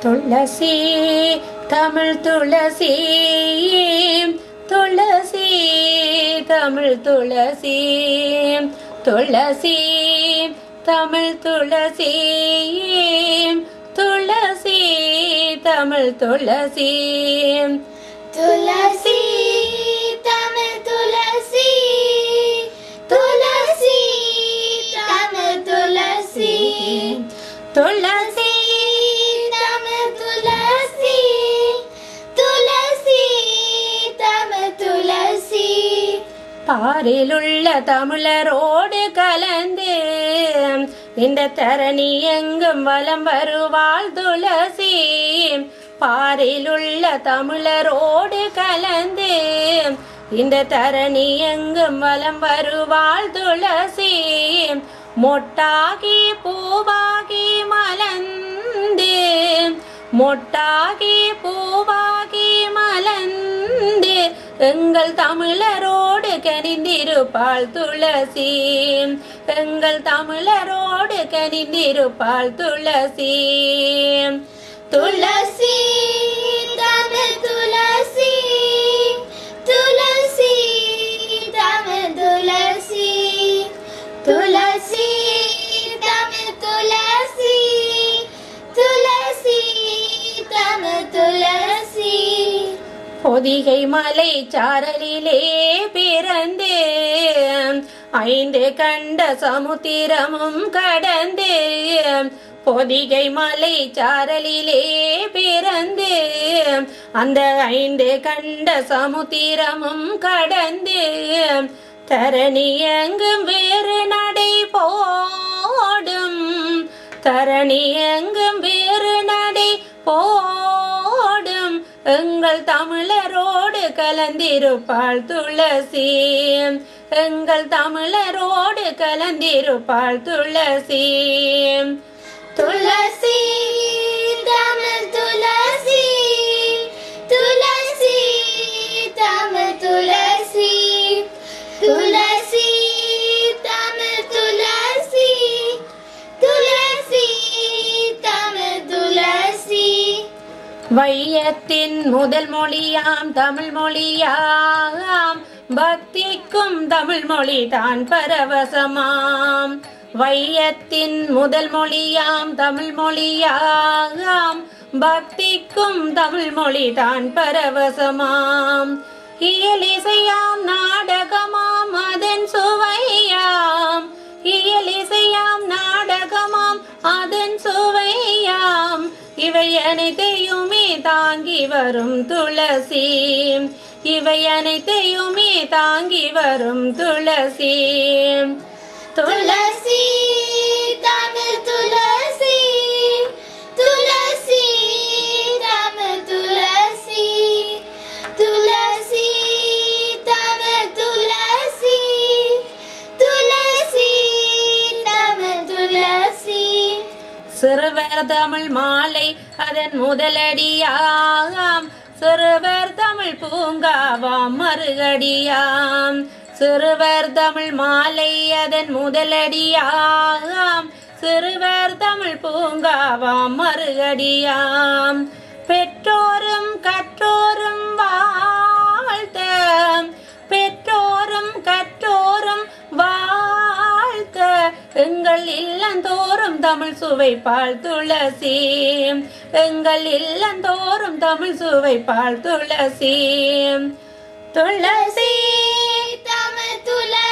துளசி தமிழ் துளசி துளசி தமிழ் துளசி துளசி தமிழ் துளசி துளசி தமிழ் துளசி துளசி தமிழ் துளசி துளசி தமிழ் துளசி துளசி தமிழ் துளசி துளசி தமிழ் துளசி பாரிலுள்ள தமிழரோடு கலந்து இந்த தரணி எங்கும் வலம் வருவாள் துளசி. பாரிலுள்ள தமிழரோடு கலந்து இந்த தரணி எங்கும் வலம் வருவாள் துளசி. மொட்டாகி பூவாகி மலர்ந்து மொட்டாகி பூவாகி மலர்ந்து எங்கள் தமிழரோடு கனிந்திருப்பாள் துளசி. எங்கள் தமிழரோடு கனிந்திருப்பாள் துளசி. துளசி தமிழ் துளசி துளசி தமிழ் துளசி துளசி தமிழ் துளசி துளசி தமிழ் துளசி பொதிகை மலை சாரலிலே பிறந்து 5 கண்ட சமுத்திரமும் கடந்து பொதிகை மலை சாரலிலே பிறந்து அந்த 5 கண்ட சமுத்திரமும் கடந்து தரணி எங்கும் வேறு நடை போடும் தரணி எங்கும் வேறு நடை போடும் எங்கள் தமிழரோடு கலந்திருப்பாள் துளசி. எங்கள் தமிழரோடு கலந்திருப்பாள் துளசி. துளசி தமிழ் துளசி துளசி தமிழ் துளசி துளசி தமிழ் துளசி துளசி தமிழ் துளசி வையத்தின் முதல் மொழியாம் தமிழ் மொழியாம் பக்திக்கும் தமிழ் மொழி தான் பரவசமாம். வையத்தின் முதல் மொழியாம் தமிழ் மொழியாம் பக்திக்கும் தமிழ் மொழி தான் பரவசமாம். இயலிசையாம் நாடகமாம் அதன் சுவையாம் இயலிசையாம் நாடகமாம் அதன் சுவையாம் இவை அனைத்தையுமே தாங்கி வரும் துளசி. இவை அனைத்தையுமே தாங்கி வரும் துளசி. துளசி தமிழ் துளசி துளசி தமிழ் துளசி துளசி தமிழ் துளசி துளசி தமிழ் துளசி சிறுவர் தமிழ் மாலை அதன் முதலடியாம் சிறுவர் தமிழ் பூங்காவாம் மறுகடியாம். சிறுவர் தமிழ் மாலை அதன் முதலடியாம் சிறுவர் தமிழ் பூங்காவாம் மறுகடியாம். பெற்றோரும் கற்றோரும் வாழ்த்த பெற்றோரும் கற்றோரும் வாழ்த்த எங்கள் இல்லந்தோறும் தமிழ் சுவைப்பாள் துளசி. எங்கள் இல்லந்தோறும் தமிழ் சுவைப்பாள் துளசி. துளசி தமிழ் துளசி